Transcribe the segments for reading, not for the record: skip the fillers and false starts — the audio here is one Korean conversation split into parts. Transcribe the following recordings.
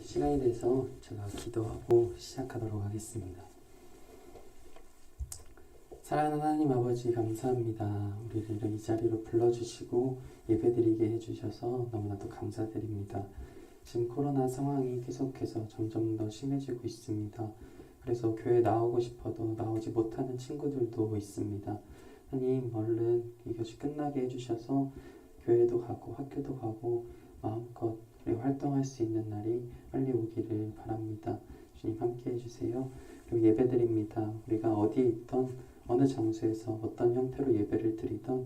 시간이 돼서 제가 기도하고 시작하도록 하겠습니다. 사랑하는 하나님 아버지 감사합니다. 우리를 이 자리로 불러주시고 예배드리게 해주셔서 너무나도 감사드립니다. 지금 코로나 상황이 계속해서 점점 더 심해지고 있습니다. 그래서 교회 나오고 싶어도 나오지 못하는 친구들도 있습니다. 하나님 얼른 이것이 끝나게 해주셔서 교회도 가고 학교도 가고 마음껏 그리고 활동할 수 있는 날이 빨리 오기를 바랍니다. 주님 함께 해주세요. 그리고 예배드립니다. 우리가 어디에 있던 어느 장소에서 어떤 형태로 예배를 드리던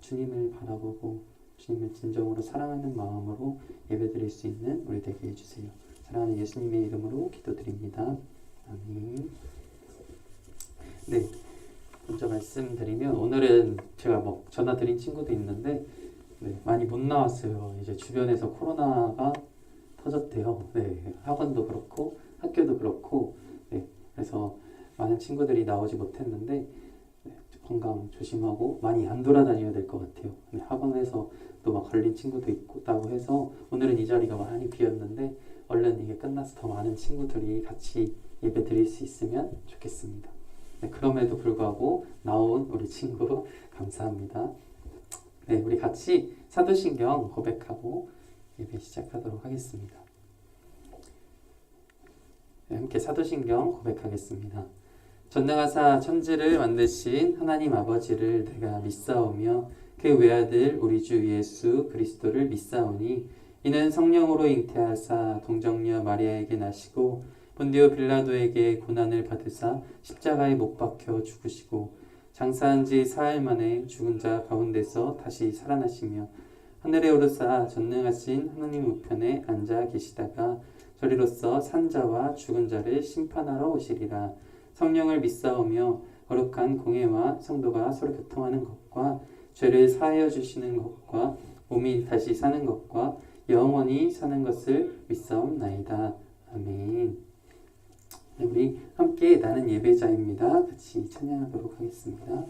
주님을 바라보고 주님을 진정으로 사랑하는 마음으로 예배드릴 수 있는 우리 되게 해주세요. 사랑하는 예수님의 이름으로 기도드립니다. 아멘. 네, 먼저 말씀드리면 오늘은 제가 전화 드린 친구도 있는데 많이 못 나왔어요. 이제 주변에서 코로나가 터졌대요. 학원도 그렇고 학교도 그렇고 그래서 많은 친구들이 나오지 못했는데 건강 조심하고 많이 안 돌아다녀야 될 것 같아요. 학원에서 또 걸린 친구도 있다고 해서 오늘은 이 자리가 많이 비었는데 얼른 이게 끝나서 더 많은 친구들이 같이 예배 드릴 수 있으면 좋겠습니다. 그럼에도 불구하고 나온 우리 친구 감사합니다. 우리 같이 사도신경 고백하고 예배 시작하도록 하겠습니다. 함께 사도신경 고백하겠습니다. 전능하사 천지를 만드신 하나님 아버지를 내가 믿사오며 그 외아들 우리 주 예수 그리스도를 믿사오니 이는 성령으로 잉태하사 동정녀 마리아에게 나시고 본디오 빌라도에게 고난을 받으사 십자가에 못 박혀 죽으시고 장사한 지 사흘 만에 죽은 자 가운데서 다시 살아나시며 하늘에 오르사 전능하신 하나님 우편에 앉아 계시다가 저리로서 산 자와 죽은 자를 심판하러 오시리라. 성령을 믿사오며 거룩한 공회와 성도가 서로 교통하는 것과 죄를 사하여 주시는 것과 몸이 다시 사는 것과 영원히 사는 것을 믿사옵나이다. 아멘. 우리 함께 나는 예배자입니다. 같이 찬양하도록 하겠습니다.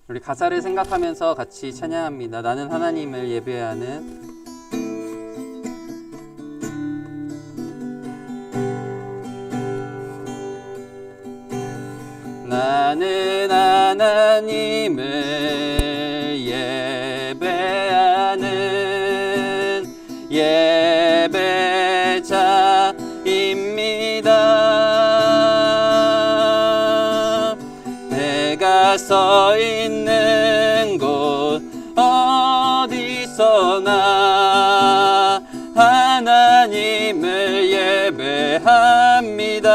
우리 가사를 생각하면서 같이 찬양합니다. 나는 하나님을 예배하는 나는 하나님을 예배하는 예배자입니다. 내가 서 있는 곳 어디서나 하나님을 예배합니다.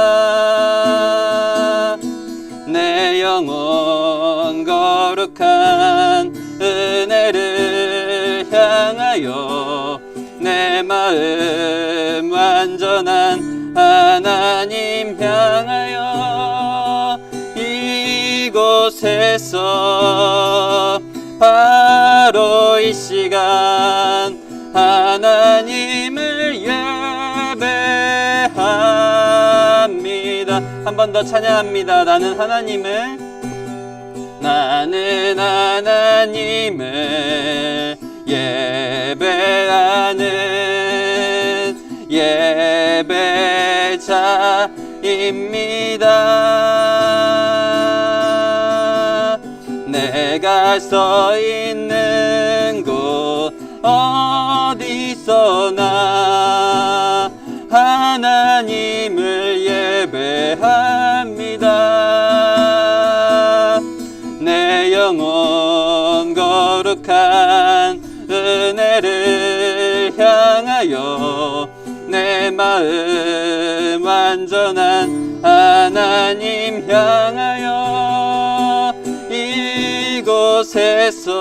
내 영혼 거룩한 은혜를 향하여 내 마음 완전한 하나님 향하여 이곳에서 바로 이 시간 하나님을 예배합니다. 한 번 더 찬양합니다. 나는 하나님을 예배하는 예배자입니다. 내가 서 있는 곳 어디서나 하나님을 예배합니다. 내 영혼 거룩한 은혜를 향하여 내 마음 완전한 하나님 향하여 이곳에서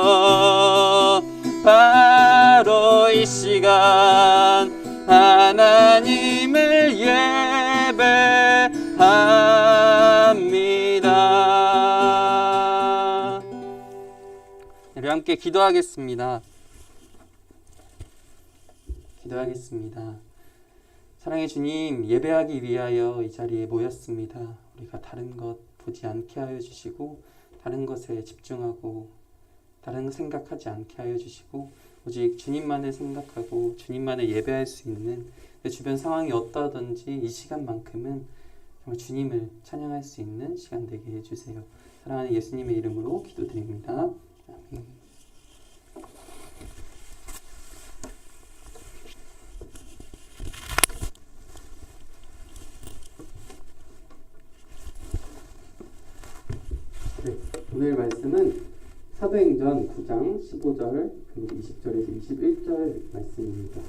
바로 이 시간 하나님을 예배합니다. 우리 함께 기도하겠습니다. 사랑의 주님, 예배하기 위하여 이 자리에 모였습니다. 우리가 다른 것 보지 않게 하여 주시고 다른 것에 집중하고 다른 생각하지 않게 하여 주시고 오직 주님만을 생각하고 주님만을 예배할 수 있는 내 주변 상황이 어떠하든지 이 시간만큼은 정말 주님을 찬양할 수 있는 시간 되게 해주세요. 사랑하는 예수님의 이름으로 기도드립니다. 아멘. 네, 오늘 말씀은 사도행전 9장 15절 그리고 20절에서 21절 말씀입니다.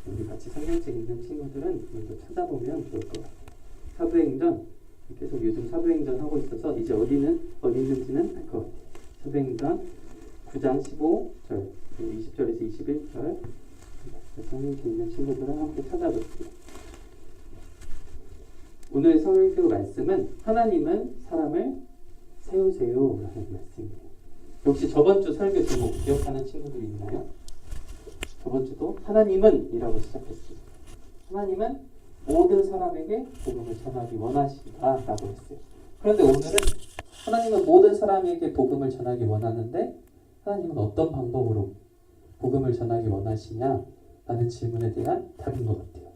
우리 같이 성경책 읽는 친구들은 먼저 찾아보면 좋을 것 같아요. 사도행전 계속 요즘 사도행전 하고 있어서 이제 어디 있는지는 알 것 같아요. 사도행전 9장 15절 그리고 20절에서 21절 성경책 읽는 친구들은 함께 찾아볼게요. 오늘 설교 말씀은 하나님은 사람을 세우세요라는 말씀이에요. 혹시 저번 주 설교 제목 기억하는 친구들 있나요? 저번 주도 하나님은 이라고 시작했어요. 하나님은 모든 사람에게 복음을 전하기 원하신다라고 했어요. 그런데 오늘은 하나님은 모든 사람에게 복음을 전하기 원하는데 하나님은 어떤 방법으로 복음을 전하기 원하시냐? 라는 질문에 대한 답인 것 같아요.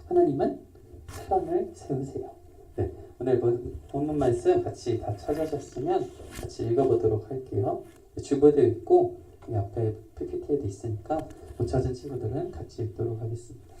하나님은 사람을 세우세요. 네, 오늘 본문 말씀 같이 다 찾으셨으면 같이 읽어보도록 할게요. 주보도 있고 앞에 PPT에도 있으니까 못 찾은 친구들은 같이 읽도록 하겠습니다.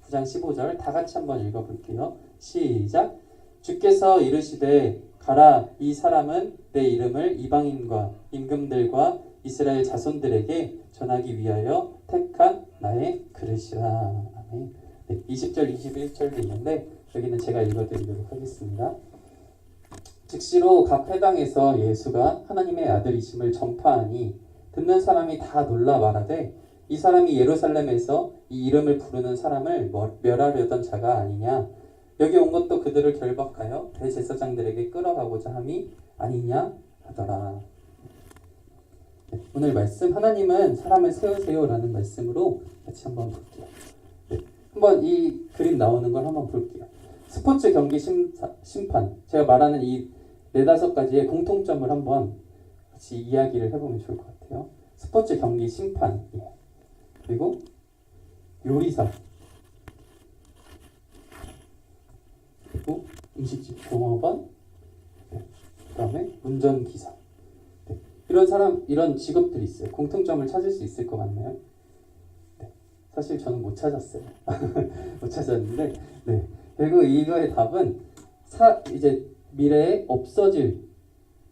9장 15절 다 같이 한번 읽어볼게요. 시작. 주께서 이르시되 가라, 이 사람은 내 이름을 이방인과 임금들과 이스라엘 자손들에게 전하기 위하여 택한 나의 그릇이라. 아멘. 네, 20절 21절도 있는데 여기는 제가 읽어드리도록 하겠습니다. 즉시로 각 회당에서 예수가 하나님의 아들이심을 전파하니 듣는 사람이 다 놀라 말하되 이 사람이 예루살렘에서 이 이름을 부르는 사람을 멸하려던 자가 아니냐. 여기 온 것도 그들을 결박하여 대제사장들에게 끌어가고자 함이 아니냐 하더라. 네, 오늘 말씀 하나님은 사람을 세우세요 라는 말씀으로 같이 한번 볼게요. 네, 한번 이 그림 나오는 걸 한번 볼게요. 스포츠 경기 심판, 제가 말하는 이 4-5가지의 공통점을 한번 같이 이야기를 해보면 좋을 것 같아요. 스포츠 경기 심판, 그리고 요리사, 그리고 음식집 종업원, 그 다음에 운전기사. 네. 이런 직업들이 있어요. 공통점을 찾을 수 있을 것 같나요? 네. 사실 저는 못 찾았어요. 못 찾았는데, 네. 그리고 이거의 답은 이제 미래에 없어질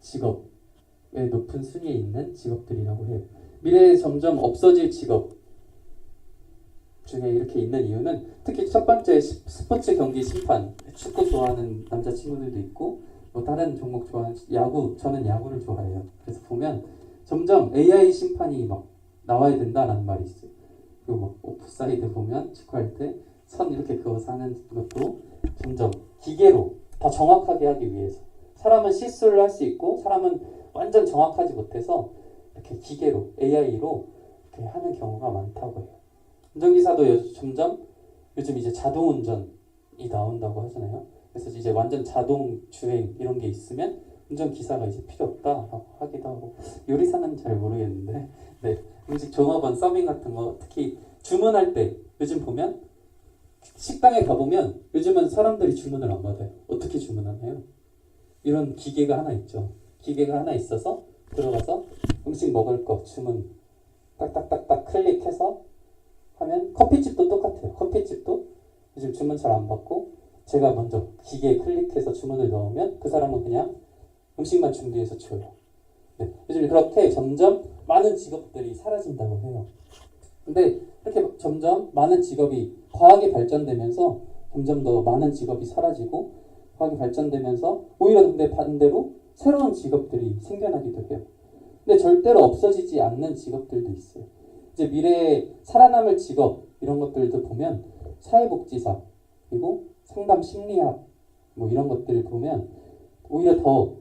직업의 높은 순위에 있는 직업들이라고 해요. 미래에 점점 없어질 직업 중에 이렇게 있는 이유는 특히 첫 번째 스포츠 경기 심판, 축구 좋아하는 남자친구들도 있고 뭐 다른 종목 좋아하는 야구, 저는 야구를 좋아해요. 그래서 보면 점점 AI 심판이 막 나와야 된다라는 말이 있어요. 그리고 막 오프사이드 보면 축구할 때 선 이렇게 그어서 하는 것도 점점 기계로 더 정확하게 하기 위해서, 사람은 실수를 할 수 있고 사람은 완전 정확하지 못해서 이렇게 기계로 AI로 이렇게 하는 경우가 많다고 해요. 운전기사도 점점 요즘 이제 자동운전이 나온다고 하잖아요. 그래서 이제 완전 자동 주행 이런 게 있으면 운전기사가 이제 필요 없다라고 하기도 하고, 요리사는 잘 모르겠는데, 네, 음식 종업원 서빙 같은 거 특히 주문할 때 요즘 보면 식당에 가보면 요즘은 사람들이 주문을 안 받아요. 어떻게 주문하나요? 이런 기계가 하나 있죠. 기계가 하나 있어서 들어가서 음식 먹을 거 주문 딱딱딱딱 클릭해서 하면, 커피집도 똑같아요. 커피집도 요즘 주문 잘 안 받고 제가 먼저 기계에 클릭해서 주문을 넣으면 그 사람은 그냥 음식만 준비해서 줘요. 네, 요즘 그렇게 점점 많은 직업들이 사라진다고 해요. 근데 이렇게 점점 많은 직업이 과학이 발전되면서 점점 더 많은 직업이 사라지고 과학이 발전되면서 오히려 근데 반대로 새로운 직업들이 생겨나기도 해요. 근데 절대로 없어지지 않는 직업들도 있어요. 이제 미래에 살아남을 직업 이런 것들도 보면 사회복지사 그리고 상담 심리학 뭐 이런 것들을 보면 오히려 더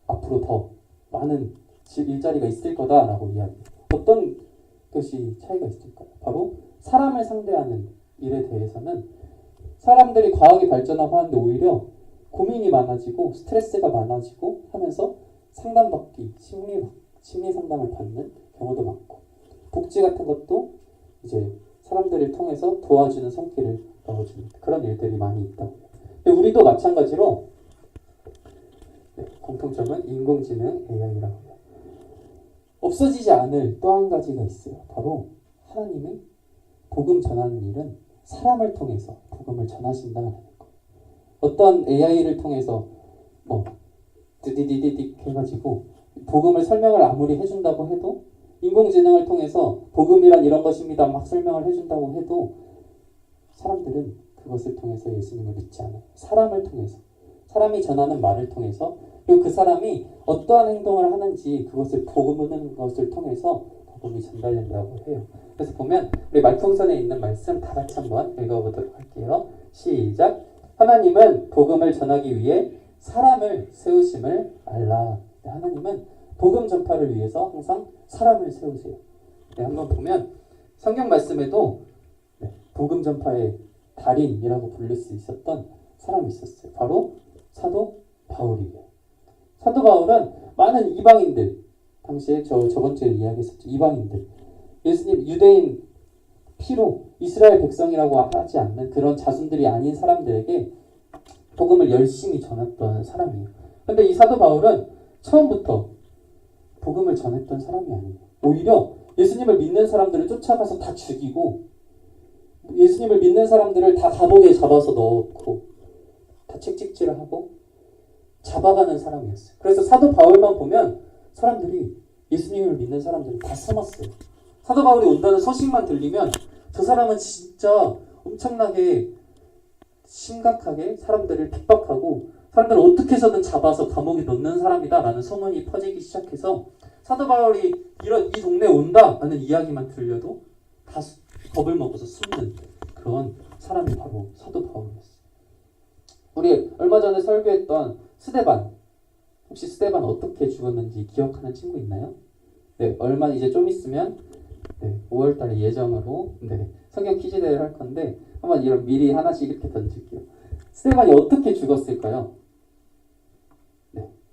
앞으로 더 많은 일자리가 있을 거다라고 이야기해요. 어떤 것이 차이가 있을까요? 바로 사람을 상대하는 일에 대해서는 사람들이 과학이 발전하고 하는데 오히려 고민이 많아지고 스트레스가 많아지고 하면서 상담받기, 심리 상담을 받는 경우도 많고, 복지 같은 것도 이제 사람들을 통해서 도와주는 손길을 넣어주는 그런 일들이 많이 있다고요. 근데 우리도 마찬가지로 공통점은 인공지능 AI라고 해요. 없어지지 않을 또 한 가지가 있어요. 바로 하나님의 복음 전하는 일은 사람을 통해서 복음을 전하신다는 거예요. 어떤 AI를 통해서 디디디디디 해가지고 복음을 설명을 아무리 해준다고 해도, 인공지능을 통해서 복음이란 이런 것입니다 막 설명을 해준다고 해도 사람들은 그것을 통해서 예수님을 믿지 않아요. 사람을 통해서, 사람이 전하는 말을 통해서, 그리고 그 사람이 어떠한 행동을 하는지 그것을 보는 것을 통해서 복음이 전달된다고 해요. 그래서 보면 우리 말풍선에 있는 말씀 다 같이 한번 읽어보도록 할게요. 시작. 하나님은 복음을 전하기 위해 사람을 세우심을 알라. 하나님은 복음 전파를 위해서 항상 사람을 세우세요. 한번 보면 성경 말씀에도 복음 전파의 달인이라고 부를 수 있었던 사람이 있었어요. 바로 사도 바울이에요. 사도 바울은 많은 이방인들, 당시에 저번 주에 이야기했었죠. 이방인들, 예수님 유대인 피로 이스라엘 백성이라고 하지 않는 그런 자손들이 아닌 사람들에게 복음을 열심히 전했던 사람이에요. 근데 이 사도 바울은 처음부터 복음을 전했던 사람이 아니에요. 오히려 예수님을 믿는 사람들을 쫓아가서 다 죽이고, 예수님을 믿는 사람들을 다 감옥에 잡아서 넣고, 다 책찍질을 하고 잡아가는 사람이었어요. 그래서 사도 바울만 보면 사람들이, 예수님을 믿는 사람들이 다 숨었어요. 사도 바울이 온다는 소식만 들리면 저 사람은 진짜 엄청나게 심각하게 사람들을 핍박하고 사람들을 어떻게 해서든 잡아서 감옥에 넣는 사람이다 라는 소문이 퍼지기 시작해서 사도 바울이 이 동네에 온다 라는 이야기만 들려도 다 겁을 먹어서 숨는 그런 사람이 바로 사도 바울이었어요. 우리 얼마 전에 설교했던 스데반, 혹시 스데반 어떻게 죽었는지 기억하는 친구 있나요? 네, 이제 좀 있으면 5월달에 예정으로 성경 퀴즈 대회를 할 건데 한번 미리 하나씩 이렇게 던질게요. 스데반이 어떻게 죽었을까요?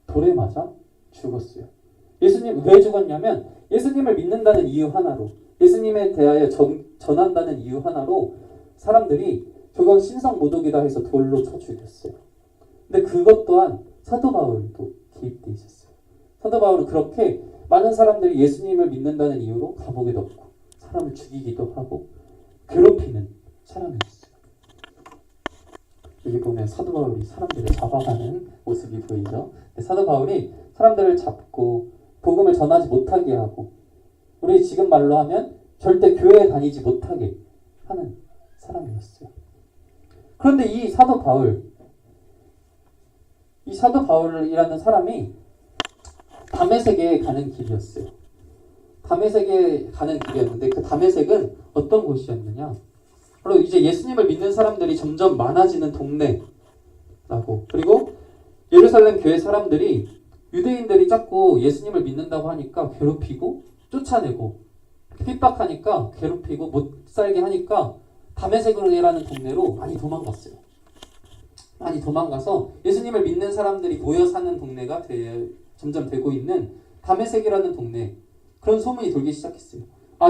돌에 맞아 죽었어요. 예수님 왜 죽었냐면 예수님을 믿는다는 이유 하나로, 예수님에 대하여 전한다는 이유 하나로 사람들이 저건 신성모독이다 해서 돌로 쳐 죽였어요. 근데 그것 또한 사도 바울도 개입돼 있었어요. 사도 바울은 그렇게 많은 사람들이 예수님을 믿는다는 이유로 감옥에 넣고 사람을 죽이기도 하고 괴롭히는 사람이었어요. 여기 보면 사도 바울이 사람들을 잡아가는 모습이 보이죠. 사도 바울이 사람들을 잡고 복음을 전하지 못하게 하고, 우리 지금 말로 하면 절대 교회에 다니지 못하게 하는 사람이었어요. 그런데 이 사도 바울이라는 사람이 다메섹에 가는 길이었어요. 다메섹에 가는 길이었는데 그 다메섹은 어떤 곳이었느냐? 바로 이제 예수님을 믿는 사람들이 점점 많아지는 동네라고, 그리고 예루살렘 교회 사람들이 유대인들이 자꾸 예수님을 믿는다고 하니까 괴롭히고 쫓아내고 핍박하니까 괴롭히고 못 살게 하니까 다메섹이라는 동네로 많이 도망갔어요. 많이 도망가서 예수님을 믿는 사람들이 모여 사는 동네가 점점 되고 있는 다메섹이라는 동네, 그런 소문이 돌기 시작했어요.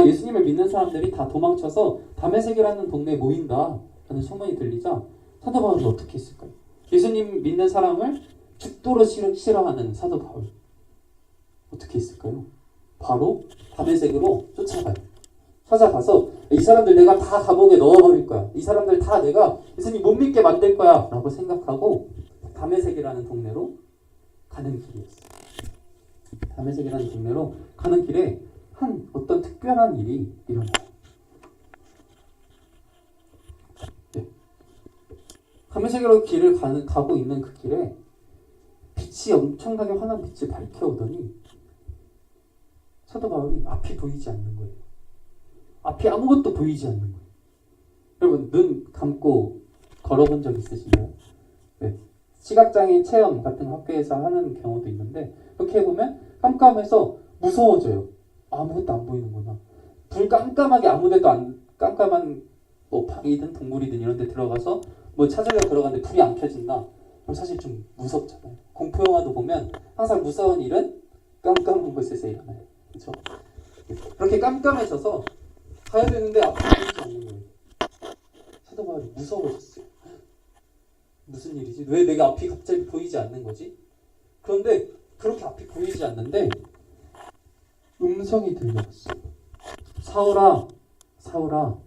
예수님을 믿는 사람들이 다 도망쳐서 다메섹이라는 동네에 모인다 라는 소문이 들리자 사도 바울은 어떻게 했을까요? 예수님 믿는 사람을 죽도록 싫어하는 사도 바울 어떻게 했을까요? 바로 다메섹으로 쫓아가요. 찾아가서 이 사람들 내가 다 감옥에 넣어버릴 거야, 이 사람들 다 내가 예수님 못 믿게 만들 거야 라고 생각하고 다메섹이라는 동네로 가는 길이었어요. 다메섹이라는 동네로 가는 길에 어떤 특별한 일이 일어나요. 다메섹으로 길을 가고 있는 그 길에 빛이 엄청나게 환한 빛이 밝혀오더니 사도 바울이 앞이 보이지 않는 거예요. 앞이 아무것도 보이지 않는 거예요. 여러분 눈 감고 걸어본 적 있으신가요? 시각장애인 체험 같은 학교에서 하는 경우도 있는데 그렇게 해보면 깜깜해서 무서워져요. 아무것도 안 보이는구나. 불 깜깜하게 아무데도 안 깜깜한 방이든 동굴이든 이런 데 들어가서 찾으려고 들어갔는데 불이 안 켜진다. 그럼 사실 좀 무섭잖아요. 공포 영화도 보면 항상 무서운 일은 깜깜한 곳에서 일어나요. 그렇죠? 그렇게 깜깜해져서 가야 되는데 앞이 보이지 않는 거예요. 사도 바울이 무서워졌어요. 무슨 일이지? 왜 내가 앞이 갑자기 보이지 않는 거지? 그런데 그렇게 앞이 보이지 않는데 음성이 들려왔어요. 사울아, 사울아.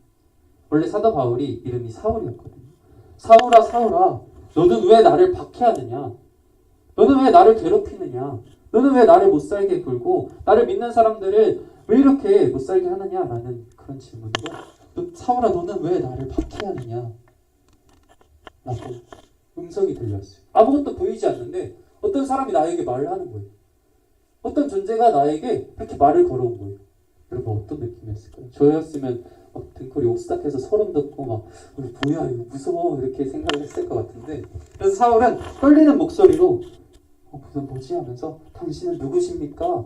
원래 사도 바울이 이름이 사울이었거든요. 사울아, 사울아. 너는 왜 나를 박해하느냐? 너는 왜 나를 괴롭히느냐? 너는 왜 나를 못살게 굴고 나를 믿는 사람들을 왜 이렇게 못살게 하느냐? 라는 그런 질문으로 사울아, 너는 왜 나를 박해하느냐? 라고 음성이 들렸어요. 아무것도 보이지 않는데 어떤 사람이 나에게 말을 하는 거예요. 어떤 존재가 나에게 이렇게 말을 걸어온 거예요. 여러분 어떤 느낌이었을까요? 저였으면 막 등골이 오싹해서 소름 돋고 막 뭐야 이거 무서워 이렇게 생각을 했을 것 같은데, 그래서 사울은 떨리는 목소리로 무슨 뭐지 하면서 당신은 누구십니까?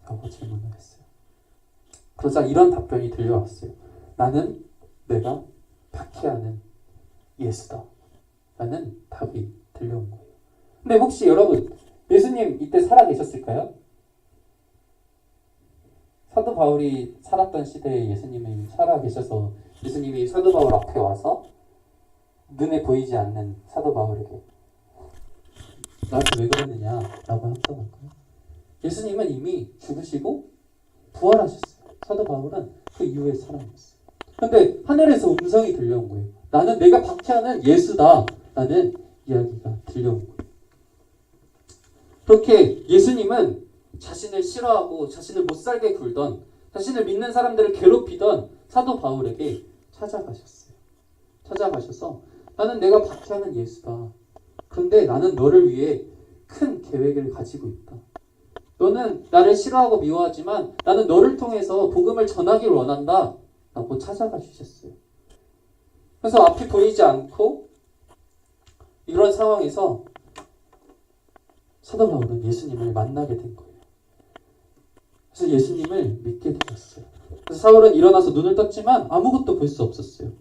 라고 질문을 했어요. 그러자 이런 답변이 들려왔어요. 나는 내가 박해하는 예수다 라는 답이 들려온 거예요. 근데 혹시 여러분 예수님 이때 살아 계셨을까요? 사도 바울이 살았던 시대에 예수님이 살아 계셔서 예수님이 사도 바울 앞에 와서 눈에 보이지 않는 사도 바울에게 나한테 왜 그러느냐 라고 했던 걸까요? 예수님은 이미 죽으시고 부활하셨어요. 사도 바울은 그 이후의 사람이었어요. 그런데 하늘에서 음성이 들려온 거예요. 나는 내가 박해하는 예수다 라는 이야기가 들려온 거예요. 그렇게 예수님은 자신을 싫어하고 자신을 못살게 굴던, 자신을 믿는 사람들을 괴롭히던 사도 바울에게 찾아가셨어요. 찾아가셔서 나는 내가 박해하는 예수다. 그런데 나는 너를 위해 큰 계획을 가지고 있다. 너는 나를 싫어하고 미워하지만 나는 너를 통해서 복음을 전하기를 원한다. 라고 찾아가 주셨어요. 그래서 앞이 보이지 않고 이런 상황에서 사도 바울은 예수님을 만나게 된 거예요. 그래서 예수님을 믿게 되었어요. 그래서 사울은 일어나서 눈을 떴지만 아무것도 볼 수 없었어요.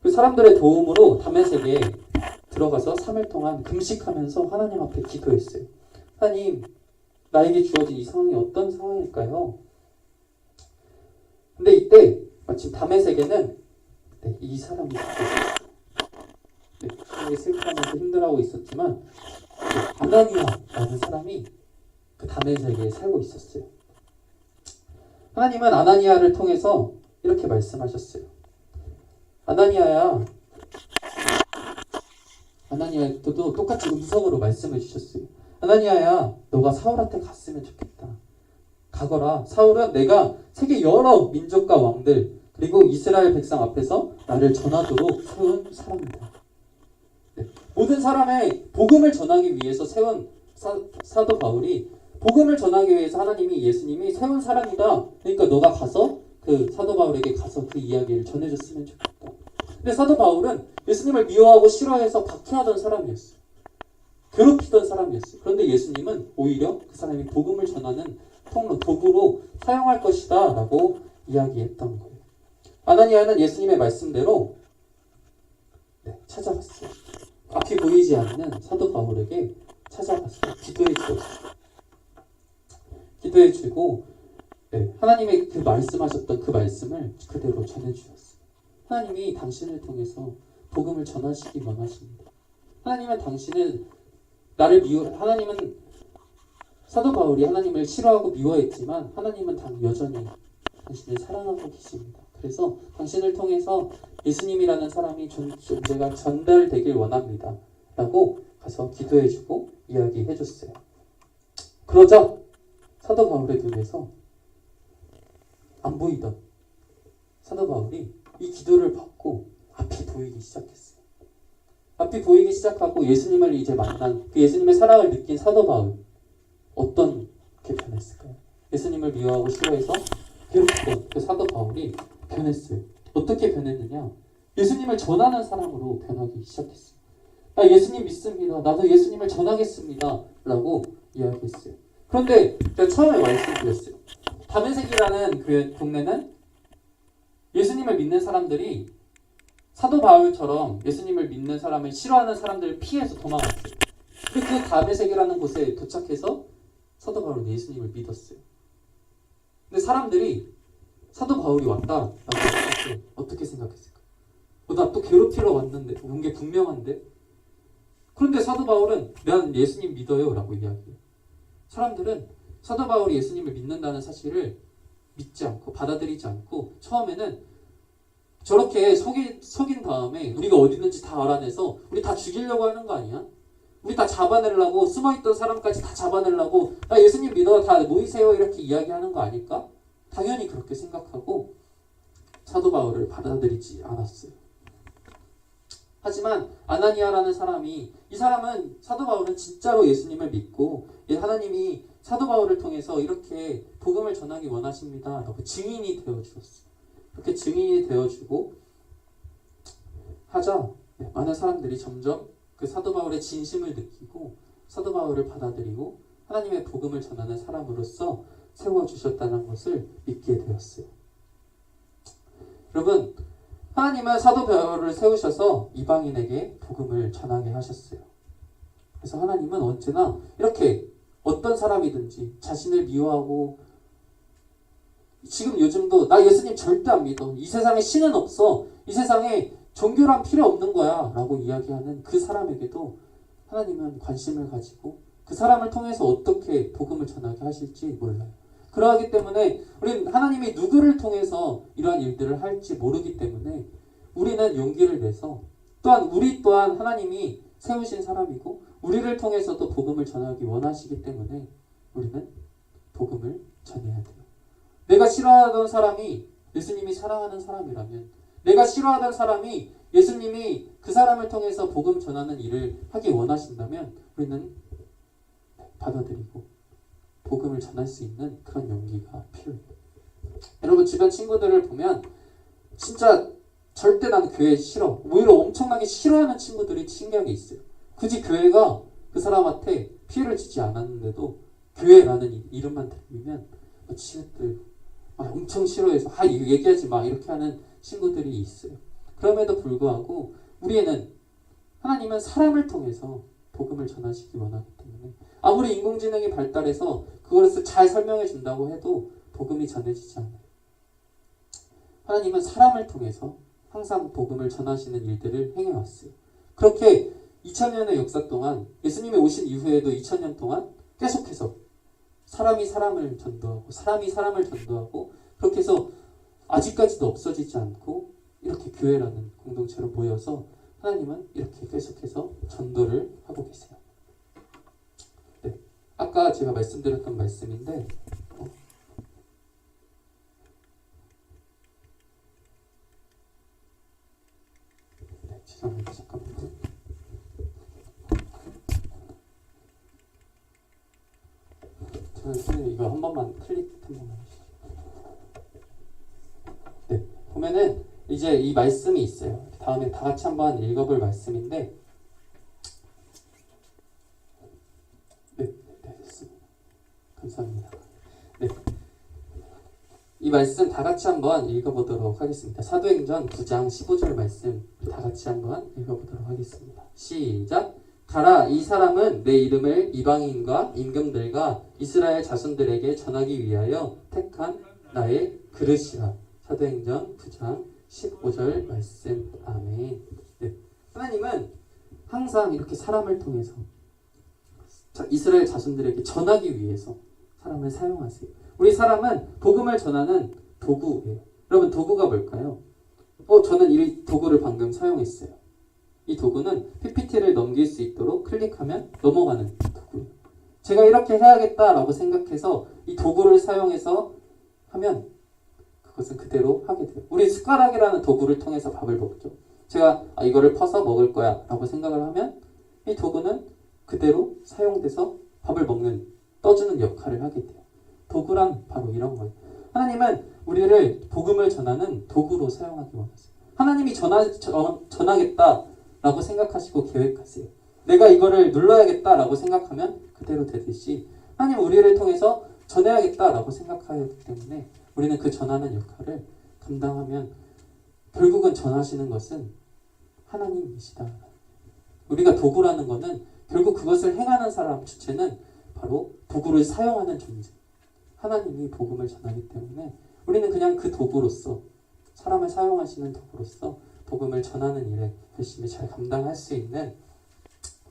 그 사람들의 도움으로 다메섹에 들어가서 3일 동안 금식하면서 하나님 앞에 기도했어요. 하나님, 나에게 주어진 이 상황이 어떤 상황일까요? 근데 이때 마침 다메섹에는 이 사람이 있었어요. 슬퍼하면서 힘들어하고 있었지만 아나니아라는 사람이 그 다메섹에 살고 있었어요. 하나님은 아나니아를 통해서 이렇게 말씀하셨어요. 아나니아야, 아나니아도 똑같이 음성으로 말씀해 주셨어요. 아나니아야, 너가 사울한테 갔으면 좋겠다. 가거라. 사울은 내가 세계 여러 민족과 왕들 그리고 이스라엘 백성 앞에서 나를 전하도록 세운 사람이다. 모든 사람의 복음을 전하기 위해서 세운 사도 바울이 복음을 전하기 위해서 하나님이 예수님이 세운 사람이다. 그러니까 너가 가서 그 사도 바울에게 가서 그 이야기를 전해줬으면 좋겠다. 근데 사도 바울은 예수님을 미워하고 싫어해서 박해하던 사람이었어요. 괴롭히던 사람이었어요. 그런데 예수님은 오히려 그 사람이 복음을 전하는 통로, 도구로 사용할 것이다 라고 이야기했던 거예요. 아나니아는 예수님의 말씀대로 찾아갔어요. 앞이 보이지 않는 사도 바울에게 찾아갔어요. 기도해 주었어요. 기도해 주고 하나님의 그 말씀하셨던 그 말씀을 그대로 전해 주셨어요. 하나님이 당신을 통해서 복음을 전하시기 원하십니다. 하나님은 하나님은 사도 바울이 하나님을 싫어하고 미워했지만 하나님은 여전히 당신을 사랑하고 계십니다. 그래서 당신을 통해서 예수님이라는 사람이 존재가 전달되길 원합니다. 라고 가서 기도해주고 이야기해줬어요. 그러자 사도 바울의 눈에서 안 보이던 사도 바울이 이 기도를 받고 앞이 보이기 시작했어요. 앞이 보이기 시작하고 예수님을 이제 만난 그 예수님의 사랑을 느낀 사도 바울, 어떻게 변했을까요? 예수님을 미워하고 싫어해서 괴롭히던 그 사도 바울이 변했어요. 어떻게 변했느냐? 예수님을 전하는 사람으로 변하기 시작했어요. 나 예수님 믿습니다. 나도 예수님을 전하겠습니다. 라고 이야기했어요. 그런데 제가 처음에 말씀드렸어요. 다메섹이라는 그 동네는 예수님을 믿는 사람들이 사도 바울처럼 예수님을 믿는 사람을 싫어하는 사람들을 피해서 도망갔어요. 근데 그 다메섹이라는 곳에 도착해서 사도 바울은 예수님을 믿었어요. 근데 사람들이 사도 바울이 왔다라고 했을 때 어떻게 생각했을까? 나 또 괴롭히러 왔는데 온 게 분명한데? 그런데 사도 바울은 난 예수님 믿어요 라고 이야기해요. 사람들은 사도 바울이 예수님을 믿는다는 사실을 믿지 않고 받아들이지 않고 처음에는 저렇게 속인 다음에 우리가 어디 있는지 다 알아내서 우리 다 죽이려고 하는 거 아니야? 우리 다 잡아내려고 숨어있던 사람까지 다 잡아내려고 나 예수님 믿어 다 모이세요 이렇게 이야기하는 거 아닐까? 당연히 그렇게 생각하고 사도 바울을 받아들이지 않았어요. 하지만 아나니아라는 사람이 이 사람은 사도 바울은 진짜로 예수님을 믿고 하나님이 사도 바울을 통해서 이렇게 복음을 전하기 원하십니다 라고 증인이 되어주었어요. 그렇게 증인이 되어주고 하자 많은 사람들이 점점 그 사도 바울의 진심을 느끼고 사도 바울을 받아들이고 하나님의 복음을 전하는 사람으로서 세워주셨다는 것을 믿게 되었어요. 여러분, 하나님은 사도 바울을 세우셔서 이방인에게 복음을 전하게 하셨어요. 그래서 하나님은 언제나 이렇게 어떤 사람이든지 자신을 미워하고 지금 요즘도 나 예수님 절대 안 믿어. 이 세상에 신은 없어. 이 세상에 종교란 필요 없는 거야 라고 이야기하는 그 사람에게도 하나님은 관심을 가지고 그 사람을 통해서 어떻게 복음을 전하게 하실지 몰라요. 그러하기 때문에 우리는 하나님이 누구를 통해서 이러한 일들을 할지 모르기 때문에 우리는 용기를 내서 또한 우리 또한 하나님이 세우신 사람이고 우리를 통해서도 복음을 전하기 원하시기 때문에 우리는 복음을 전해야 돼요. 내가 싫어하던 사람이 예수님이 사랑하는 사람이라면 내가 싫어하던 사람이 예수님이 그 사람을 통해서 복음 전하는 일을 하기 원하신다면 우리는 받아들이고 복음을 전할 수 있는 그런 용기가 필요해요. 여러분 주변 친구들을 보면 진짜 절대 나는 교회 싫어. 오히려 엄청나게 싫어하는 친구들이 신기하게 있어요. 굳이 교회가 그 사람한테 피해를 주지 않았는데도 교회라는 이름만 들리면 친구들 엄청 싫어해서 이거 얘기하지 마 이렇게 하는 친구들이 있어요. 그럼에도 불구하고 우리는 하나님은 사람을 통해서 복음을 전하시기 원하기 때문에 아무리 인공지능이 발달해서 그것을 잘 설명해 준다고 해도 복음이 전해지지 않아요. 하나님은 사람을 통해서 항상 복음을 전하시는 일들을 행해왔어요. 그렇게 2000년의 역사 동안 예수님이 오신 이후에도 2000년 동안 계속해서 사람이 사람을 전도하고 사람이 사람을 전도하고 그렇게 해서 아직까지도 없어지지 않고 이렇게 교회라는 공동체로 모여서 하나님은 이렇게 계속해서 전도를 하고 계세요. 네, 아까 제가 말씀드렸던 말씀인데 죄송합니다. 잠깐만요. 선생님 이거 한 번만 클릭 한 번만 해주시죠. 네, 보면은 이제 이 말씀이 있어요. 다음에 다 같이 한번 읽어볼 말씀인데 네, 됐습니다. 감사합니다. 네, 이 말씀 다 같이 한번 읽어보도록 하겠습니다. 사도행전 9장 15절 말씀 다 같이 한번 읽어보도록 하겠습니다. 시작! 가라, 이 사람은 내 이름을 이방인과 임금들과 이스라엘 자손들에게 전하기 위하여 택한 나의 그릇이라. 사도행전 9장 15절 말씀. 아멘. 네. 하나님은 항상 이렇게 사람을 통해서 이스라엘 자손들에게 전하기 위해서 사람을 사용하세요. 우리 사람은 복음을 전하는 도구예요. 여러분 도구가 뭘까요? 저는 이 도구를 방금 사용했어요. 이 도구는 PPT를 넘길 수 있도록 클릭하면 넘어가는 도구예요. 제가 이렇게 해야겠다라고 생각해서 이 도구를 사용해서 하면 그것은 그대로 하게 돼요. 우리 숟가락이라는 도구를 통해서 밥을 먹죠. 제가 이거를 퍼서 먹을 거야 라고 생각을 하면 이 도구는 그대로 사용돼서 밥을 먹는, 떠주는 역할을 하게 돼요. 도구란 바로 이런 거예요. 하나님은 우리를 복음을 전하는 도구로 사용하기 원하세요. 하나님이 전하겠다라고 생각하시고 계획하세요. 내가 이거를 눌러야겠다라고 생각하면 그대로 되듯이 하나님 우리를 통해서 전해야겠다라고 생각하기 때문에 우리는 그 전하는 역할을 감당하면 결국은 전하시는 것은 하나님이시다. 우리가 도구라는 것은 결국 그것을 행하는 사람 주체는 바로 도구를 사용하는 존재. 하나님이 복음을 전하기 때문에 우리는 그냥 그 도구로서, 사람을 사용하시는 도구로서 복음을 전하는 일에 열심히 잘 감당할 수 있는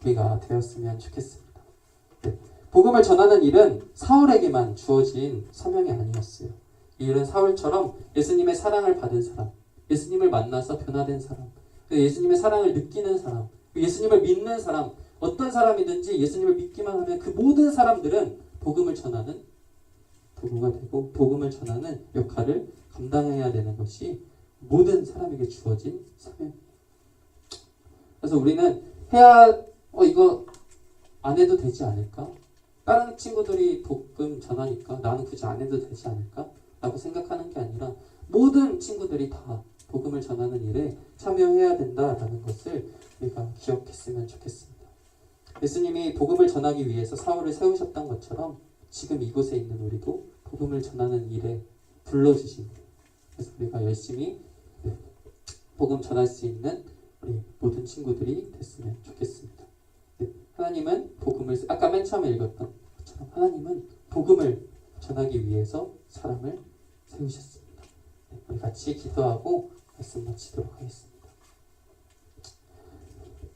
우리가 되었으면 좋겠습니다. 네. 복음을 전하는 일은 사울에게만 주어진 사명이 아니었어요. 이 일은 사울처럼 예수님의 사랑을 받은 사람, 예수님을 만나서 변화된 사람, 예수님의 사랑을 느끼는 사람, 예수님을 믿는 사람, 어떤 사람이든지 예수님을 믿기만 하면 그 모든 사람들은 복음을 전하는 도구가 되고 복음을 전하는 역할을 감당해야 되는 것이 모든 사람에게 주어진 사명이에요. 그래서 우리는 이거 안 해도 되지 않을까? 다른 친구들이 복음 전하니까 나는 굳이 안 해도 되지 않을까? 라고 생각하는 게 아니라 모든 친구들이 다 복음을 전하는 일에 참여해야 된다라는 것을 우리가 기억했으면 좋겠습니다. 예수님이 복음을 전하기 위해서 사울을 세우셨던 것처럼 지금 이곳에 있는 우리도 복음을 전하는 일에 불러주신 거예요. 그래서 우리가 열심히 복음 전할 수 있는 우리 모든 친구들이 됐으면 좋겠습니다. 하나님은 복음을, 아까 맨 처음에 읽었던 것처럼 하나님은 복음을 전하기 위해서 사람을 세우셨습니다. 우리 같이 기도하고 말씀 마치도록 하겠습니다.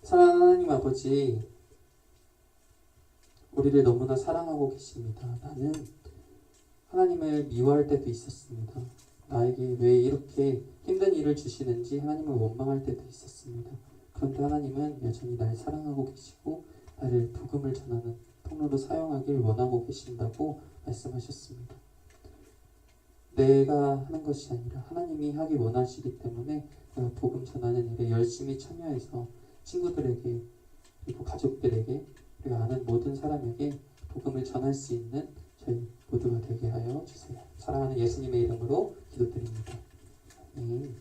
사랑하는 하나님 아버지, 우리를 너무나 사랑하고 계십니다. 나는 하나님을 미워할 때도 있었습니다. 나에게 왜 이렇게 힘든 일을 주시는지 하나님을 원망할 때도 있었습니다. 그런데 하나님은 여전히 날 사랑하고 계시고 나를 복음을 전하는 통로로 사용하길 원하고 계신다고 말씀하셨습니다. 내가 하는 것이 아니라 하나님이 하기 원하시기 때문에 내가 복음 전하는 일에 열심히 참여해서 친구들에게 그리고 가족들에게 우리가 아는 모든 사람에게 복음을 전할 수 있는 저희 모두가 되게 하여 주세요. 사랑하는 예수님의 이름으로 기도드립니다. 아멘.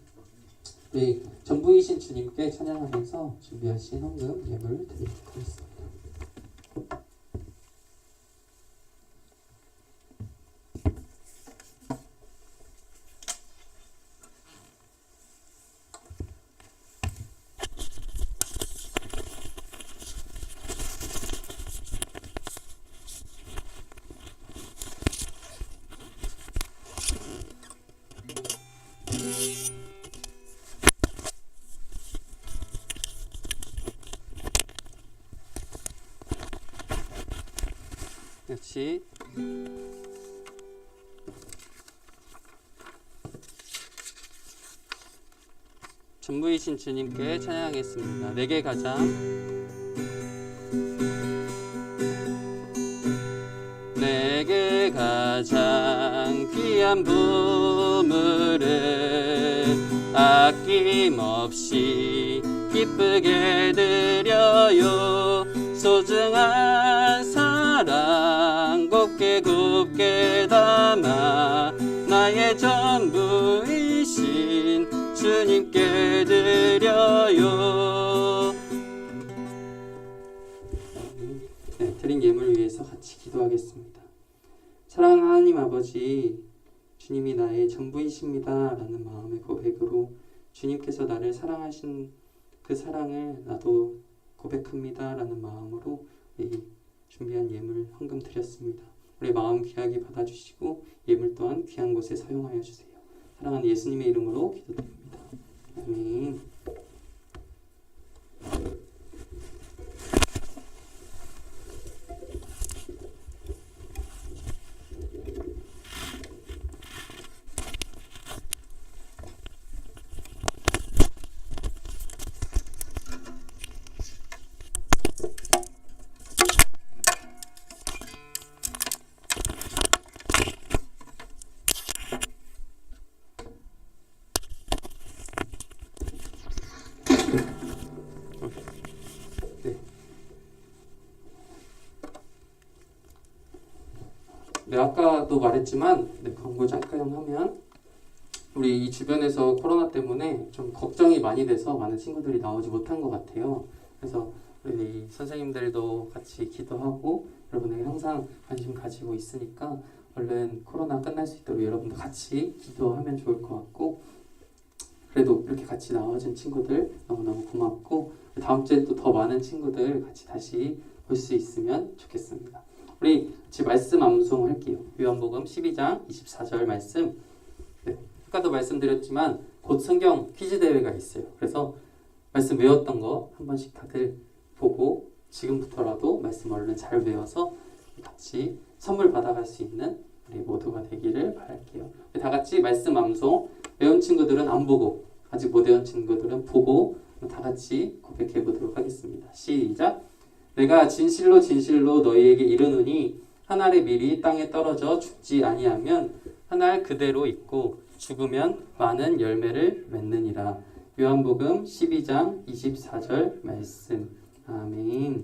우리 전부이신 주님께 찬양하면서 준비하신 헌금 예물 드리도록 하겠습니다. 역시 전부이신 주님께 찬양하겠습니다. 내게 가장 귀한 보물을 아낌없이 기쁘게 드려요. 소중한 사랑 곱게 담아 나의 전부이신 주님께 드려요. 드린 예물을 위해서 같이 기도하겠습니다. 사랑하는 하나님 아버지, 주님이 나의 전부이십니다 라는 마음의 고백으로 주님께서 나를 사랑하신 그 사랑을 나도 고백합니다 라는 마음으로 이 준비한 예물 헌금 드렸습니다. 우리 마음 귀하게 받아주시고 예물 또한 귀한 곳에 사용하여 주세요. 사랑하는 예수님의 이름으로 기도드립니다. 아멘. 네, 아까도 말했지만 광고 잠깐 하면 우리 이 주변에서 코로나 때문에 좀 걱정이 많이 돼서 많은 친구들이 나오지 못한 것 같아요. 그래서 우리 선생님들도 같이 기도하고 여러분에게 항상 관심 가지고 있으니까 얼른 코로나 끝날 수 있도록 여러분도 같이 기도하면 좋을 것 같고, 그래도 이렇게 같이 나와준 친구들 너무너무 고맙고 다음 주에 또 더 많은 친구들 같이 다시 볼 수 있으면 좋겠습니다. 우리 같이 말씀 암송할게요. 요한복음 12장 24절 말씀. 네, 아까도 말씀드렸지만 곧 성경 퀴즈 대회가 있어요. 그래서 말씀 외웠던 거 한 번씩 다들 보고 지금부터라도 말씀 얼른 잘 외워서 같이 선물 받아갈 수 있는 우리 모두가 되기를 바랄게요. 다 같이 말씀 암송, 외운 친구들은 안 보고 아직 못 외운 친구들은 보고 다 같이 고백해 보도록 하겠습니다. 시작! 내가 진실로 진실로 너희에게 이르노니 한 알의 밀이 땅에 떨어져 죽지 아니하면 한 알 그대로 있고 죽으면 많은 열매를 맺느니라. 요한복음 12장 24절 말씀. 아멘.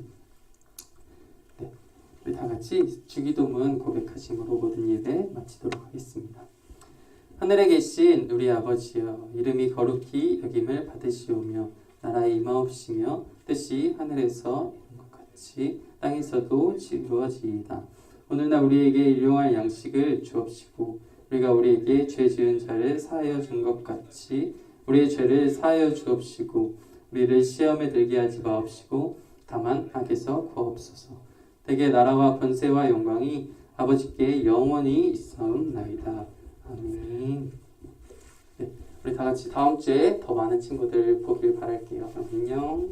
네, 우리 다 같이 주기도문 고백하심으로 모든 예배 마치도록 하겠습니다. 하늘에 계신 우리 아버지여, 이름이 거룩히 여김을 받으시오며 나라의 임하옵시며 뜻이 하늘에서 이룬 것 같이 땅에서도 이루어지이다. 오늘날 우리에게 일용할 양식을 주옵시고 우리가 우리에게 죄 지은 자를 사하여 준 것 같이 우리의 죄를 사하여 주옵시고 우리를 시험에 들게 하지 마옵시고 다만 악에서 구하옵소서. 대개 나라와 권세와 영광이 아버지께 영원히 있사옵나이다. 아멘. 네, 우리 다 같이 다음 주에 더 많은 친구들 보길 바랄게요. 안녕.